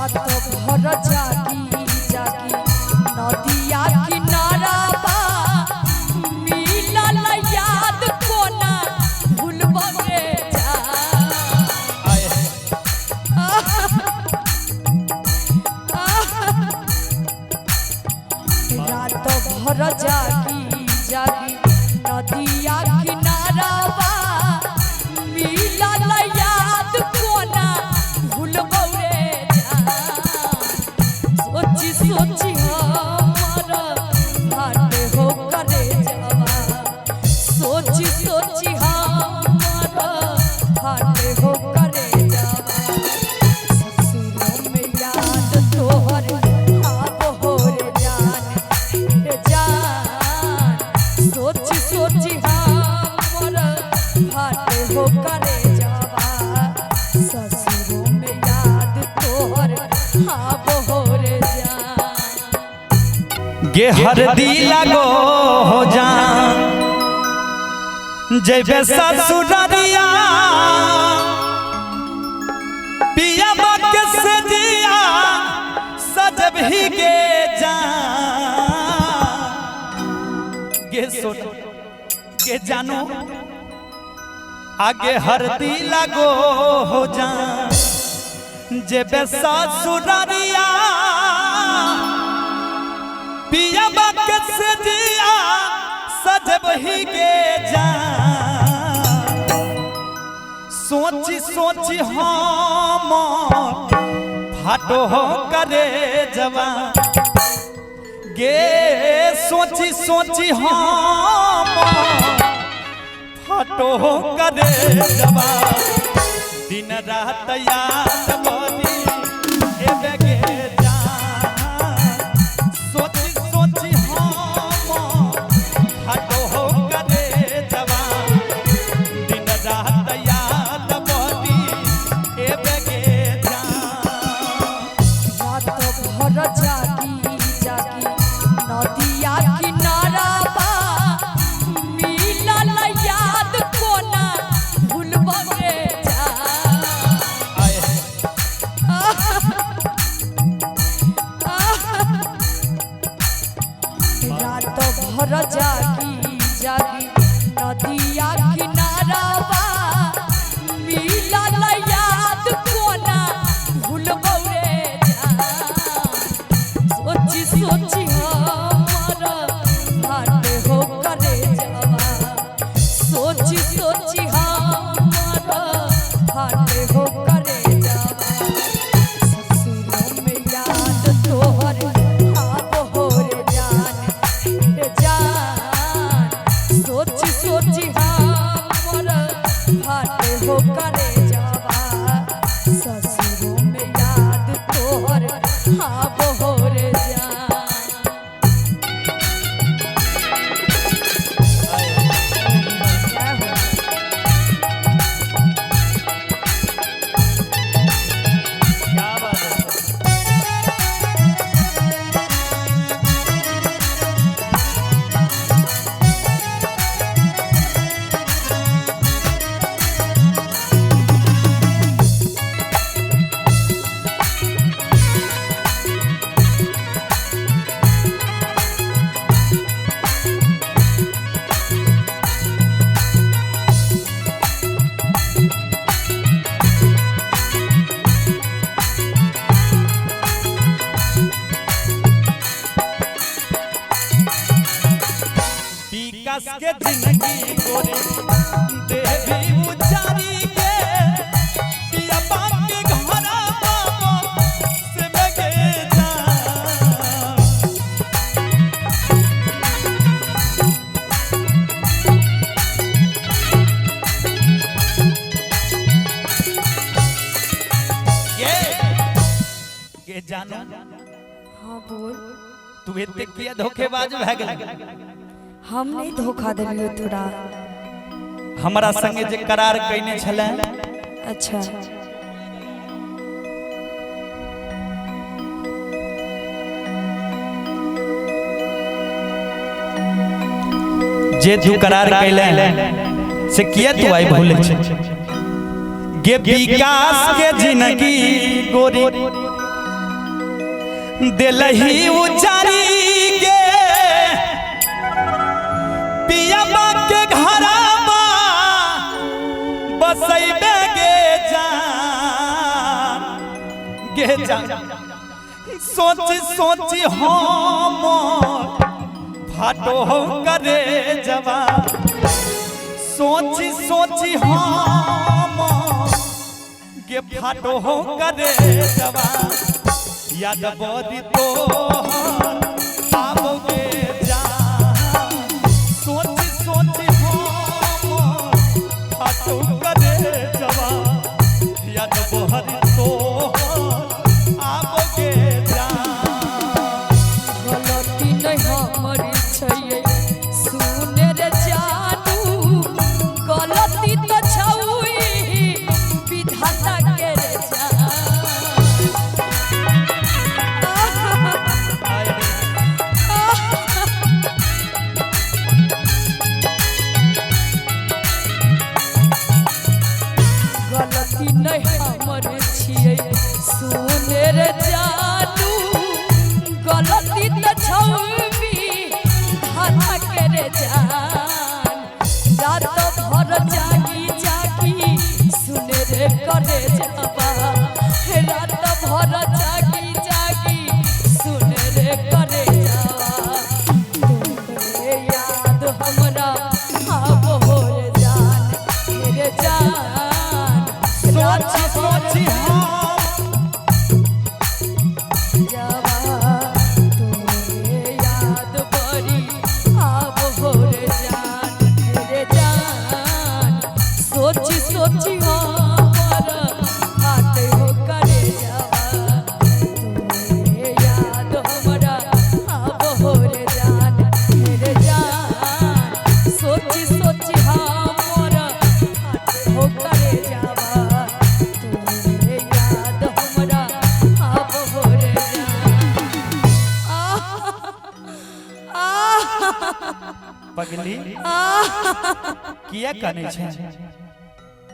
रात भर जागी जागी नदिया किनारा बा मिलल याद कोना भूलब रे जा रात भर जागी जागी नदिया किनारा बा मिलल याद कोना भूलब रे जा सोची सोची हमर हाट हो करे जावा सोची सोची हमर हाट हो करे जावा ससुरों में याद तोहर आप हो रे जान सोची सोची हमर हाट हो करे जावा ससुरों में याद तोहर आप हो रे जान गे हरदी लगो हो जा जैबे ससुररिया पिया बाके से जिया सजब ही गे जा गे सुन गे जानो आगे हरदी लगो हो जा जैबे ससुररिया पिया बाके से जिया सजब ही गे जा सोची सोची हम फाटो हो करे जवा गे सोची सोची हम फाटो हो करे जवा दिन रात याद बनी एबे गे जा सोची सोची हम फाटो हो करे जवा दिन रात याद बनी एबे गे जा रात भर जागी जागी नदिया किनारा बा मिलल याद कोना भूलब रे जा रात भर जागी जागी नदिया किनारा बा मिलल याद कोना भूलब रे जा सोची सोची हमर हाट हो करे जावा सोची सोची हमर हाट हो करे जावा ससुरों में याद तोहर आप हो रे जान सोची सोची हमर हाट हो करे जावा ससुरों में याद तोहर आप हो रे जान क्या बात है विकास के जिंदगी गोरी देवी उचारी के पिया बाके घरा बाबा से बगे जा ये जानो हाँ बोल तू एते किया धोखेबाज भ गेल हम नहीं धोखा देलियो तोरा हमारा संगे जे करार कइने छले अच्छा जे तू करार कैले से किया तू आई भूले छे गे विकास के जिंदगी गोरी दिलही उजारी के पियबा के घरबा बसैबे गे जान सोच सोच हम फाटो करे जवा सोच सोच हम गे फाटो करे जवा याद बदी तो आओगे जान सोच सोच हम फाटो करे जवा याद बदी तो आओगे गलती नहीं हमारी छैये सुने रे जानू गलती तो छउई विधाता के रे गलती नहीं हमारे छिए सुने रे जानू गलती तो छउबी धाता के रे जान रात भर जागी जागी सुने रे करे जाबा रात भर जागी जागी सुने रे करे जाबा तुमरे याद हमरा आब हो रे जान रे जान सोच सोच जावा तुमरे याद बड़ी आब हो रे जान सोच सोच हमर हाथे हो करे जावा तुमरे याद हमरा आब हो रे जान सोच सोच हमर हाथे हो करे जावा तुमरे याद हमरा आब हो रे पगली किया कने छै